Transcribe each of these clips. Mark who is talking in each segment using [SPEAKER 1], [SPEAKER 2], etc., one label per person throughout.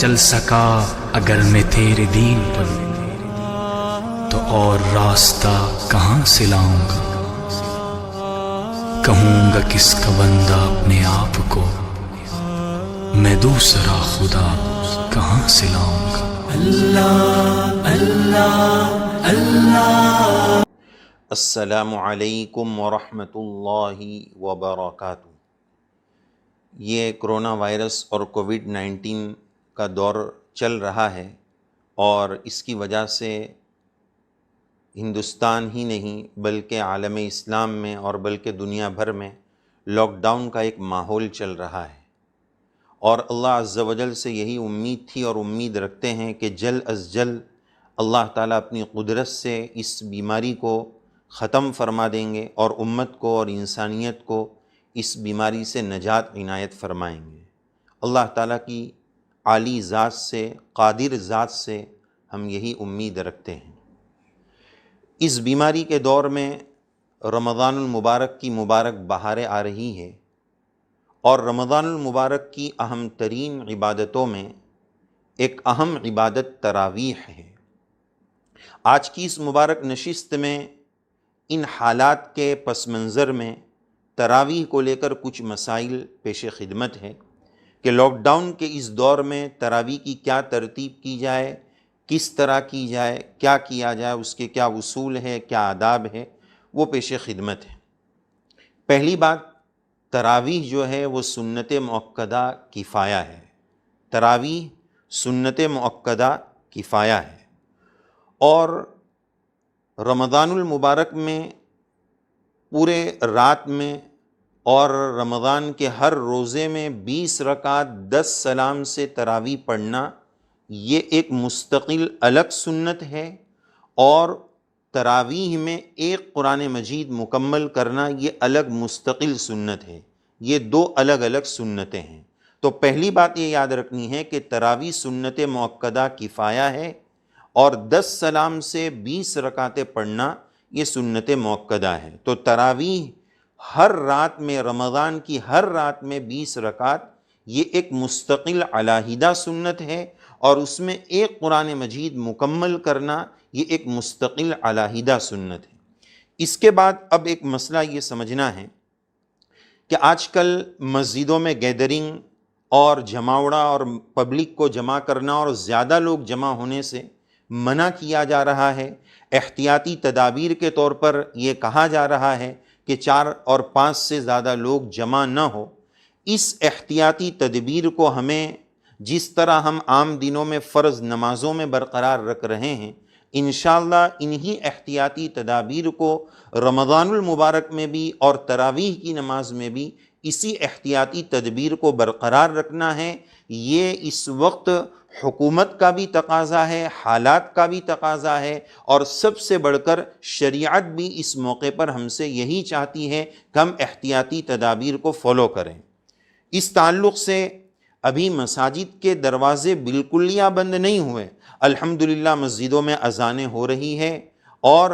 [SPEAKER 1] چل سکا اگر میں تیرے دین پر، تو اور راستہ کہاں سے لاؤں گا؟ کہوں گا کس کا بندہ اپنے آپ کو، میں دوسرا خدا کہاں سے لاؤں گا؟ اللہ اللہ اللہ۔
[SPEAKER 2] السلام علیکم ورحمۃ اللہ وبرکاتہ۔ یہ کرونا وائرس اور کووڈ-19 کا دور چل رہا ہے، اور اس کی وجہ سے ہندوستان ہی نہیں بلکہ عالم اسلام میں اور بلکہ دنیا بھر میں لاک ڈاؤن کا ایک ماحول چل رہا ہے، اور اللہ عز و جل سے یہی امید تھی اور امید رکھتے ہیں کہ جلد از جلد اللہ تعالیٰ اپنی قدرت سے اس بیماری کو ختم فرما دیں گے اور امت کو اور انسانیت کو اس بیماری سے نجات عنایت فرمائیں گے۔ اللہ تعالیٰ کی عالی ذات سے، قادر ذات سے ہم یہی امید رکھتے ہیں۔ اس بیماری کے دور میں رمضان المبارک کی مبارک بہاریں آ رہی ہے، اور رمضان المبارک کی اہم ترین عبادتوں میں ایک اہم عبادت تراویح ہے۔ آج کی اس مبارک نشست میں ان حالات کے پس منظر میں تراویح کو لے کر کچھ مسائل پیش خدمت ہے کہ لاک ڈاؤن کے اس دور میں تراویح کی کیا ترتیب کی جائے، کس طرح کی جائے، کیا کیا جائے، اس کے کیا اصول ہے، کیا آداب ہے، وہ پیش خدمت ہے۔ پہلی بات، تراویح جو ہے وہ سنت مؤکدہ کفایہ ہے۔ تراویح سنت مؤکدہ کفایہ ہے، اور رمضان المبارک میں پورے رات میں اور رمضان کے ہر روزے میں 20 رکعت 10 سلام سے تراویح پڑھنا یہ ایک مستقل الگ سنت ہے، اور تراویح میں ایک قرآن مجید مکمل کرنا یہ الگ مستقل سنت ہے۔ یہ دو الگ الگ سنتیں ہیں۔ تو پہلی بات یہ یاد رکھنی ہے کہ تراویح سنت مؤکدہ کفایہ ہے، اور 10 سلام سے 20 رکعتیں پڑھنا یہ سنت مؤکدہ ہے۔ تو تراویح ہر رات میں، رمضان کی ہر رات میں 20 رکعت، یہ ایک مستقل علیحدہ سنت ہے، اور اس میں ایک قرآن مجید مکمل کرنا یہ ایک مستقل علیحدہ سنت ہے۔ اس کے بعد اب ایک مسئلہ یہ سمجھنا ہے کہ آج کل مسجدوں میں گیدرنگ اور جماوڑا اور پبلک کو جمع کرنا اور زیادہ لوگ جمع ہونے سے منع کیا جا رہا ہے۔ احتیاطی تدابیر کے طور پر یہ کہا جا رہا ہے کہ 4 اور 5 سے زیادہ لوگ جمع نہ ہو۔ اس احتیاطی تدبیر کو ہمیں جس طرح ہم عام دنوں میں فرض نمازوں میں برقرار رکھ رہے ہیں، انشاءاللہ انہی احتیاطی تدابیر کو رمضان المبارک میں بھی اور تراویح کی نماز میں بھی اسی احتیاطی تدبیر کو برقرار رکھنا ہے۔ یہ اس وقت حکومت کا بھی تقاضا ہے، حالات کا بھی تقاضا ہے، اور سب سے بڑھ کر شریعت بھی اس موقع پر ہم سے یہی چاہتی ہے کہ ہم احتیاطی تدابیر کو فالو کریں۔ اس تعلق سے ابھی مساجد کے دروازے بالکل بند نہیں ہوئے۔ الحمدللہ مسجدوں میں اذانیں ہو رہی ہے، اور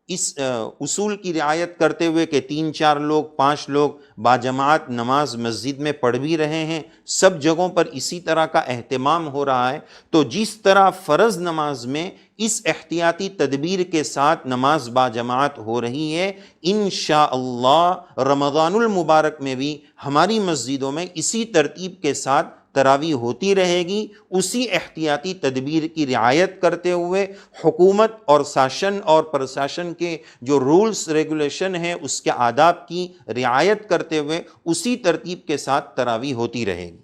[SPEAKER 2] اس اصول کی رعایت کرتے ہوئے کہ 3 4 لوگ 5 لوگ باجماعت نماز مسجد میں پڑھ بھی رہے ہیں۔ سب جگہوں پر اسی طرح کا اہتمام ہو رہا ہے۔ تو جس طرح فرض نماز میں اس احتیاطی تدبیر کے ساتھ نماز باجماعت ہو رہی ہے، انشاءاللہ رمضان المبارک میں بھی ہماری مسجدوں میں اسی ترتیب کے ساتھ تراویح ہوتی رہے گی، اسی احتیاطی تدبیر کی رعایت کرتے ہوئے، حکومت اور شاشن اور پرشاشن کے جو رولز ریگولیشن ہیں اس کے آداب کی رعایت کرتے ہوئے اسی ترتیب کے ساتھ تراویح ہوتی رہے گی۔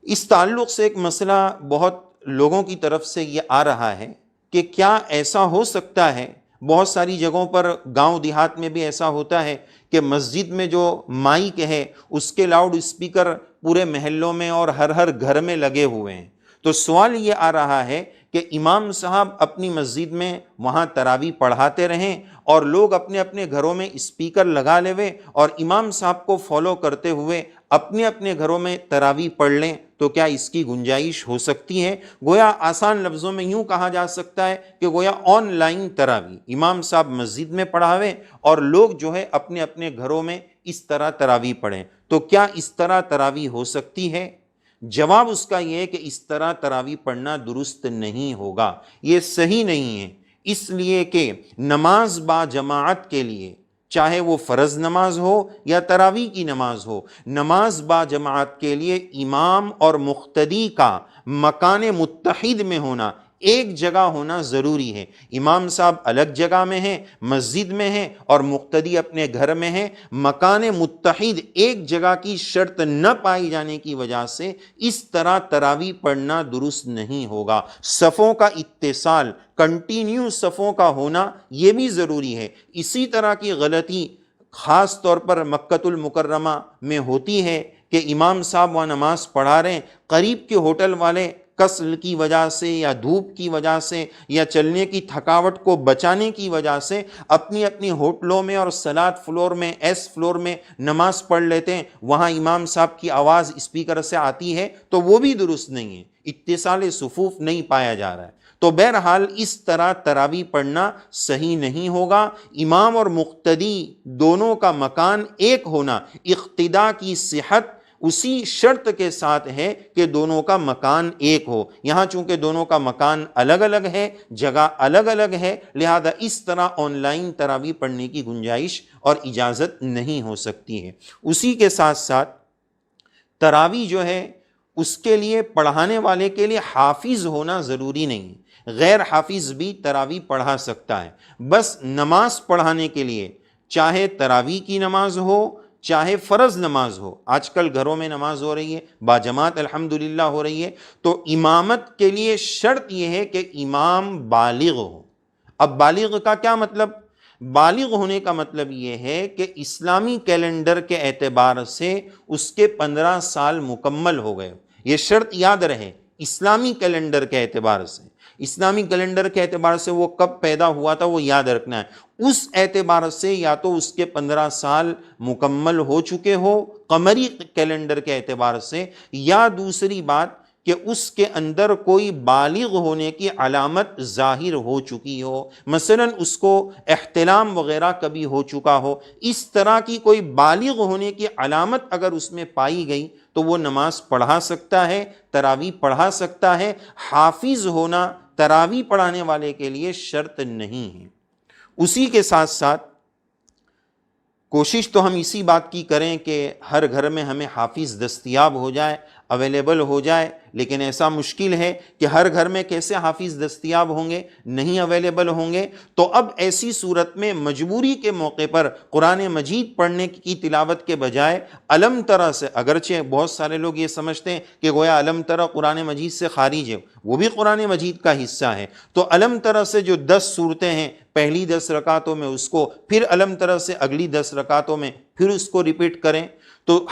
[SPEAKER 2] اس تعلق سے ایک مسئلہ بہت لوگوں کی طرف سے یہ آ رہا ہے کہ کیا ایسا ہو سکتا ہے، بہت ساری جگہوں پر گاؤں دیہات میں بھی ایسا ہوتا ہے کہ مسجد میں جو مائک ہے اس کے لاؤڈ اسپیکر پورے محلوں میں اور ہر گھر میں لگے ہوئے ہیں۔ تو سوال یہ آ رہا ہے کہ امام صاحب اپنی مسجد میں وہاں تراویح پڑھاتے رہیں اور لوگ اپنے اپنے گھروں میں اسپیکر لگا لیں اور امام صاحب کو فالو کرتے ہوئے اپنے اپنے گھروں میں تراویح پڑھ لیں، تو کیا اس کی گنجائش ہو سکتی ہے؟ گویا آسان لفظوں میں یوں کہا جا سکتا ہے کہ گویا آن لائن تراویح امام صاحب مسجد میں پڑھاویں اور لوگ جو ہے اپنے اپنے گھروں میں اس طرح تراویح پڑھیں۔ تو کیا اس طرح تراویح ہو سکتی ہے؟ جواب اس کا یہ ہے کہ اس طرح تراویح پڑھنا درست نہیں ہوگا، یہ صحیح نہیں ہے، اس لیے کہ نماز با جماعت کے لیے، چاہے وہ فرض نماز ہو یا تراویح کی نماز ہو، نماز با جماعت کے لیے امام اور مقتدی کا مکان متحد میں ہونا، ایک جگہ ہونا ضروری ہے۔ امام صاحب الگ جگہ میں ہیں، مسجد میں ہیں، اور مقتدی اپنے گھر میں ہیں، مکان متحد ایک جگہ کی شرط نہ پائی جانے کی وجہ سے اس طرح تراویح پڑھنا درست نہیں ہوگا۔ صفوں کا اتصال، کنٹینیو صفوں کا ہونا یہ بھی ضروری ہے۔ اسی طرح کی غلطی خاص طور پر مکۃ المکرمہ میں ہوتی ہے کہ امام صاحب وہاں نماز پڑھا رہے ہیں، قریب کے ہوٹل والے کسل کی وجہ سے یا دھوپ کی وجہ سے یا چلنے کی تھکاوٹ کو بچانے کی وجہ سے اپنی اپنی ہوٹلوں میں اور سلاد فلور میں، ایس فلور میں نماز پڑھ لیتے ہیں، وہاں امام صاحب کی آواز اسپیکر سے آتی ہے، تو وہ بھی درست نہیں ہے، اتصال صفوف نہیں پایا جا رہا ہے۔ تو بہرحال اس طرح تراویح پڑھنا صحیح نہیں ہوگا۔ امام اور مقتدی دونوں کا مکان ایک ہونا اقتداء کی صحت اسی شرط کے ساتھ ہے کہ دونوں کا مکان ایک ہو۔ یہاں چونکہ دونوں کا مکان الگ الگ ہے، جگہ الگ الگ ہے، لہذا اس طرح آن لائن تراویح پڑھنے کی گنجائش اور اجازت نہیں ہو سکتی ہے۔ اسی کے ساتھ ساتھ تراویح جو ہے اس کے لیے پڑھانے والے کے لیے حافظ ہونا ضروری نہیں ہے، غیر حافظ بھی تراویح پڑھا سکتا ہے۔ بس نماز پڑھانے کے لیے، چاہے تراویح کی نماز ہو چاہے فرض نماز ہو، آج کل گھروں میں نماز ہو رہی ہے، باجماعت الحمدللہ ہو رہی ہے، تو امامت کے لیے شرط یہ ہے کہ امام بالغ ہو۔ اب بالغ کا کیا مطلب؟ بالغ ہونے کا مطلب یہ ہے کہ اسلامی کیلنڈر کے اعتبار سے اس کے 15 سال مکمل ہو گئے۔ یہ شرط یاد رہے، اسلامی کیلنڈر کے اعتبار سے، اسلامی کیلنڈر کے اعتبار سے وہ کب پیدا ہوا تھا وہ یاد رکھنا ہے۔ اس اعتبار سے یا تو اس کے 15 سال مکمل ہو چکے ہو قمری کیلنڈر کے اعتبار سے، یا دوسری بات کہ اس کے اندر کوئی بالغ ہونے کی علامت ظاہر ہو چکی ہو، مثلا اس کو احتلام وغیرہ کبھی ہو چکا ہو، اس طرح کی کوئی بالغ ہونے کی علامت اگر اس میں پائی گئی تو وہ نماز پڑھا سکتا ہے، تراویح پڑھا سکتا ہے۔ حافظ ہونا تراویح پڑھانے والے کے لیے شرط نہیں ہے۔ اسی کے ساتھ ساتھ کوشش تو ہم اسی بات کی کریں کہ ہر گھر میں ہمیں حافظ دستیاب ہو جائے، اویلیبل ہو جائے، لیکن ایسا مشکل ہے کہ ہر گھر میں کیسے حافظ دستیاب ہوں گے، نہیں اویلیبل ہوں گے۔ تو اب ایسی صورت میں مجبوری کے موقع پر قرآن مجید پڑھنے کی تلاوت کے بجائے الم ترى سے، اگرچہ بہت سارے لوگ یہ سمجھتے ہیں کہ گویا الم ترى قرآن مجید سے خارج ہے، وہ بھی قرآن مجید کا حصہ ہے، تو الم ترى سے جو 10 صورتیں ہیں پہلی 10 رکعتوں میں اس کو، پھر الم ترى سے اگلی 10 رکعتوں میں پھر اس کو ریپیٹ کریں۔ تو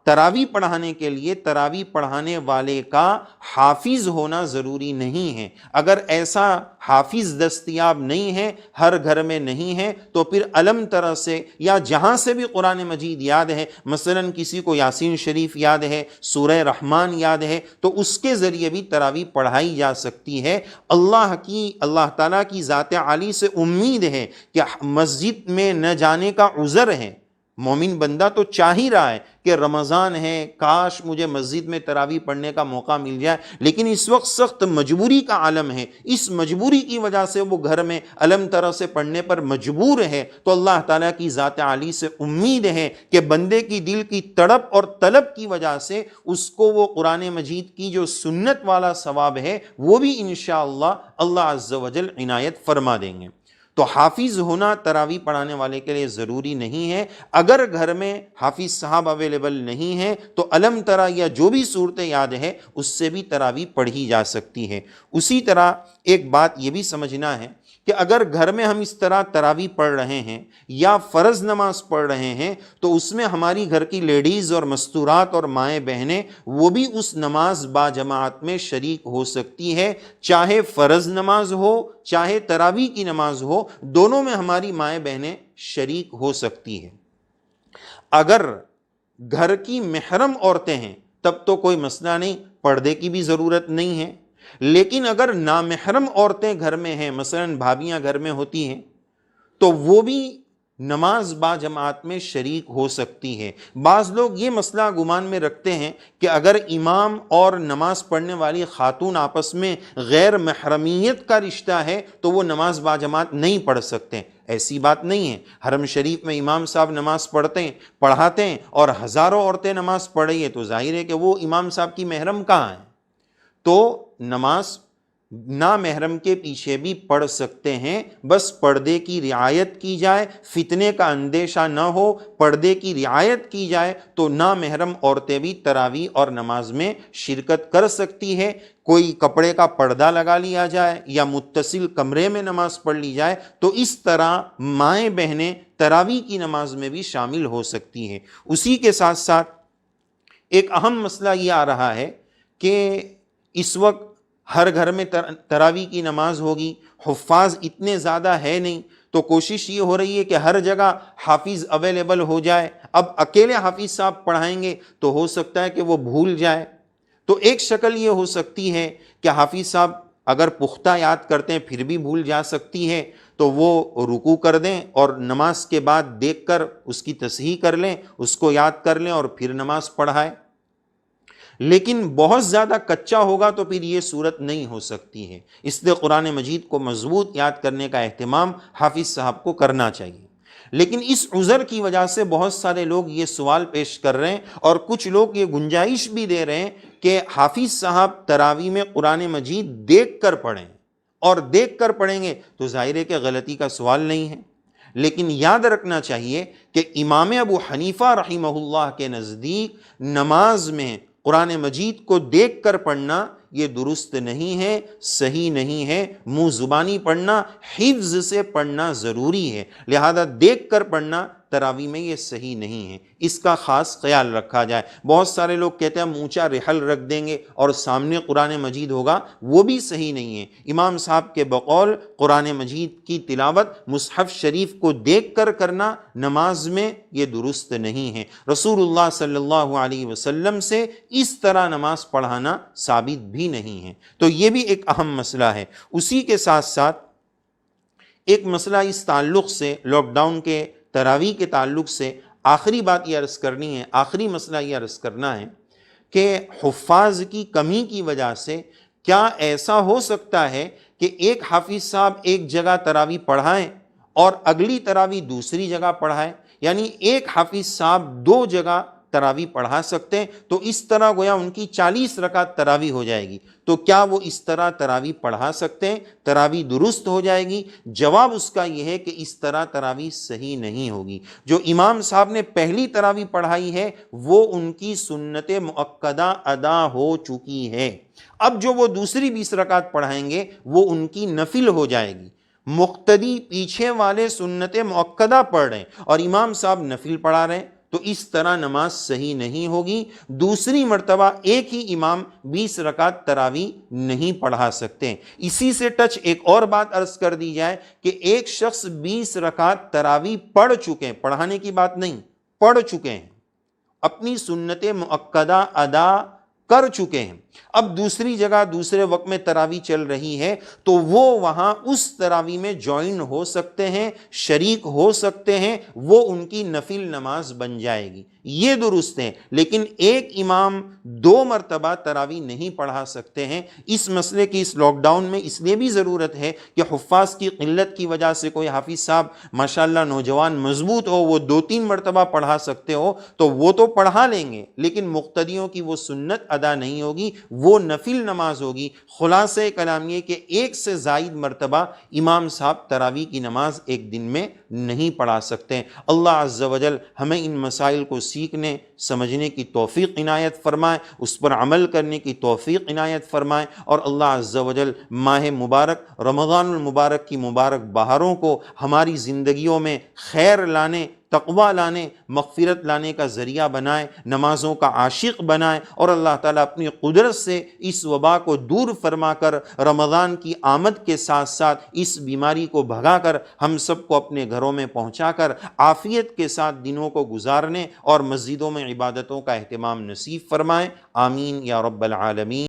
[SPEAKER 2] تراویح پڑھانے کے لیے تراویح پڑھانے والے کا حافظ ہونا ضروری نہیں ہے۔ اگر ایسا حافظ دستیاب نہیں ہے، ہر گھر میں نہیں ہے، تو پھر الم ترى سے یا جہاں سے بھی قرآن مجید یاد ہے، مثلا کسی کو یاسین شریف یاد ہے، سورہ رحمان یاد ہے، تو اس کے ذریعے بھی تراویح پڑھائی جا سکتی ہے۔ اللہ تعالیٰ کی ذات عالی سے امید ہے کہ مسجد میں نہ جانے کا عذر ہے۔ مومن بندہ تو چاہ ہی رہا ہے کہ رمضان ہے، کاش مجھے مسجد میں تراویح پڑھنے کا موقع مل جائے، لیکن اس وقت سخت مجبوری کا عالم ہے، اس مجبوری کی وجہ سے وہ گھر میں الم ترى سے پڑھنے پر مجبور ہے۔ تو اللہ تعالیٰ کی ذات عالی سے امید ہے کہ بندے کی دل کی تڑپ اور طلب کی وجہ سے اس کو وہ قرآن مجید کی جو سنت والا ثواب ہے وہ بھی انشاءاللہ اللہ عز و جل عنایت فرما دیں گے۔ تو حافظ ہونا تراویح پڑھانے والے کے لیے ضروری نہیں ہے۔ اگر گھر میں حافظ صاحب اویلیبل نہیں ہیں تو الم ترى یا جو بھی صورتیں یاد ہے اس سے بھی تراویح پڑھی جا سکتی ہے۔ اسی طرح ایک بات یہ بھی سمجھنا ہے کہ اگر گھر میں ہم اس طرح تراویح پڑھ رہے ہیں یا فرض نماز پڑھ رہے ہیں تو اس میں ہماری گھر کی لیڈیز اور مستورات اور مائیں بہنیں وہ بھی اس نماز با جماعت میں شریک ہو سکتی ہے، چاہے فرض نماز ہو چاہے تراویح کی نماز ہو، دونوں میں ہماری مائیں بہنیں شریک ہو سکتی ہیں۔ اگر گھر کی محرم عورتیں ہیں تب تو کوئی مسئلہ نہیں، پردے کی بھی ضرورت نہیں ہے، لیکن اگر نامحرم عورتیں گھر میں ہیں، مثلا بھابیاں گھر میں ہوتی ہیں، تو وہ بھی نماز با جماعت میں شریک ہو سکتی ہے۔ بعض لوگ یہ مسئلہ گمان میں رکھتے ہیں کہ اگر امام اور نماز پڑھنے والی خاتون آپس میں غیر محرمیت کا رشتہ ہے تو وہ نماز با جماعت نہیں پڑھ سکتے۔ ایسی بات نہیں ہے۔ حرم شریف میں امام صاحب نماز پڑھاتے ہیں اور ہزاروں عورتیں نماز پڑھ رہی ہیں، تو ظاہر ہے کہ وہ امام صاحب کی محرم کہاں ہیں؟ تو نماز نامحرم کے پیچھے بھی پڑھ سکتے ہیں، بس پردے کی رعایت کی جائے، فتنے کا اندیشہ نہ ہو، پردے کی رعایت کی جائے تو نامحرم عورتیں بھی تراویح اور نماز میں شرکت کر سکتی ہے۔ کوئی کپڑے کا پردہ لگا لیا جائے یا متصل کمرے میں نماز پڑھ لی جائے تو اس طرح مائیں بہنیں تراویح کی نماز میں بھی شامل ہو سکتی ہیں۔ اسی کے ساتھ ساتھ ایک اہم مسئلہ یہ آ رہا ہے کہ اس وقت ہر گھر میں تراویح کی نماز ہوگی، حفاظ اتنے زیادہ ہے نہیں، تو کوشش یہ ہو رہی ہے کہ ہر جگہ حافظ اویلیبل ہو جائے۔ اب اکیلے حافظ صاحب پڑھائیں گے تو ہو سکتا ہے کہ وہ بھول جائے، تو ایک شکل یہ ہو سکتی ہے کہ حافظ صاحب اگر پختہ یاد کرتے ہیں پھر بھی بھول جا سکتی ہے تو وہ رکوع کر دیں اور نماز کے بعد دیکھ کر اس کی تصحیح کر لیں، اس کو یاد کر لیں اور پھر نماز پڑھائیں۔ لیکن بہت زیادہ کچا ہوگا تو پھر یہ صورت نہیں ہو سکتی ہے، اس لیے قرآن مجید کو مضبوط یاد کرنے کا اہتمام حافظ صاحب کو کرنا چاہیے۔ لیکن اس عذر کی وجہ سے بہت سارے لوگ یہ سوال پیش کر رہے ہیں اور کچھ لوگ یہ گنجائش بھی دے رہے ہیں کہ حافظ صاحب تراویح میں قرآن مجید دیکھ کر پڑھیں، اور دیکھ کر پڑھیں گے تو ظاہر ہے کہ غلطی کا سوال نہیں ہے۔ لیکن یاد رکھنا چاہیے کہ امام ابو حنیفہ رحمہ اللہ کے نزدیک نماز میں قرآن مجید کو دیکھ کر پڑھنا یہ درست نہیں ہے، صحیح نہیں ہے۔ منہ زبانی پڑھنا، حفظ سے پڑھنا ضروری ہے، لہذا دیکھ کر پڑھنا تراویح میں یہ صحیح نہیں ہے، اس کا خاص خیال رکھا جائے۔ بہت سارے لوگ کہتے ہیں ہم اونچا رحل رکھ دیں گے اور سامنے قرآن مجید ہوگا، وہ بھی صحیح نہیں ہے۔ امام صاحب کے بقول قرآن مجید کی تلاوت مصحف شریف کو دیکھ کر کرنا نماز میں یہ درست نہیں ہے۔ رسول اللہ صلی اللہ علیہ وسلم سے اس طرح نماز پڑھانا ثابت بھی نہیں ہے، تو یہ بھی ایک اہم مسئلہ ہے۔ اسی کے ساتھ ساتھ ایک مسئلہ اس تعلق سے، لاک ڈاؤن کے تراویح کے تعلق سے آخری بات یہ عرض کرنی ہے، آخری مسئلہ یہ عرض کرنا ہے کہ حفاظ کی کمی کی وجہ سے کیا ایسا ہو سکتا ہے کہ ایک حافظ صاحب ایک جگہ تراویح پڑھائیں اور اگلی تراویح دوسری جگہ پڑھائیں، یعنی ایک حافظ صاحب دو جگہ تراویح پڑھا سکتے ہیں، تو اس طرح گویا ان کی 40 رکعت تراویح ہو جائے گی۔ تو کیا وہ اس طرح تراویح پڑھا سکتے ہیں؟ تراویح درست ہو جائے گی؟ جواب اس کا یہ ہے کہ اس طرح تراویح صحیح نہیں ہوگی۔ جو امام صاحب نے پہلی تراویح پڑھائی ہے وہ ان کی سنت مؤکدہ ادا ہو چکی ہے، اب جو وہ دوسری 20 رکعت پڑھائیں گے وہ ان کی نفل ہو جائے گی۔ مقتدی پیچھے والے سنت مؤکدہ پڑھ رہے ہیں اور امام صاحب نفل پڑھا رہے ہیں، تو اس طرح نماز صحیح نہیں ہوگی۔ دوسری مرتبہ ایک ہی امام 20 رکعت تراویح نہیں پڑھا سکتے۔ اسی سے ٹچ ایک اور بات عرض کر دی جائے کہ ایک شخص 20 رکعت تراویح پڑھ چکے ہیں، پڑھانے کی بات نہیں، پڑھ چکے ہیں، اپنی سنت مؤکدہ ادا کر چکے ہیں، اب دوسری جگہ دوسرے وقت میں تراویح چل رہی ہے تو وہ وہاں اس تراویح میں جوائن ہو سکتے ہیں، شریک ہو سکتے ہیں، وہ ان کی نفل نماز بن جائے گی، یہ درست ہے۔ لیکن ایک امام 2 مرتبہ تراویح نہیں پڑھا سکتے ہیں۔ اس مسئلے کی اس لاک ڈاؤن میں اس لیے بھی ضرورت ہے کہ حفاظ کی قلت کی وجہ سے کوئی حافظ صاحب ماشاءاللہ نوجوان مضبوط ہو، وہ 2-3 مرتبہ پڑھا سکتے ہو تو وہ تو پڑھا لیں گے، لیکن مقتدیوں کی وہ سنت ادا نہیں ہوگی، وہ نفل نماز ہوگی۔ خلاصہ کلام یہ کہ ایک سے زائد مرتبہ امام صاحب تراویح کی نماز ایک دن میں نہیں پڑھا سکتے۔ اللہ عز و جل ہمیں ان مسائل کو سیکھنے سمجھنے کی توفیق عنایت فرمائے، اس پر عمل کرنے کی توفیق عنایت فرمائے، اور اللہ عز و جل ماہ مبارک رمضان المبارک کی مبارک بہاروں کو ہماری زندگیوں میں خیر لانے، تقوی لانے، مغفرت لانے کا ذریعہ بنائے، نمازوں کا عاشق بنائے، اور اللہ تعالیٰ اپنی قدرت سے اس وبا کو دور فرما کر رمضان کی آمد کے ساتھ ساتھ اس بیماری کو بھگا کر ہم سب کو اپنے گھروں میں پہنچا کر عافیت کے ساتھ دنوں کو گزارنے اور مسجدوں میں عبادتوں کا اہتمام نصیب فرمائے۔ آمین یا رب العالمین۔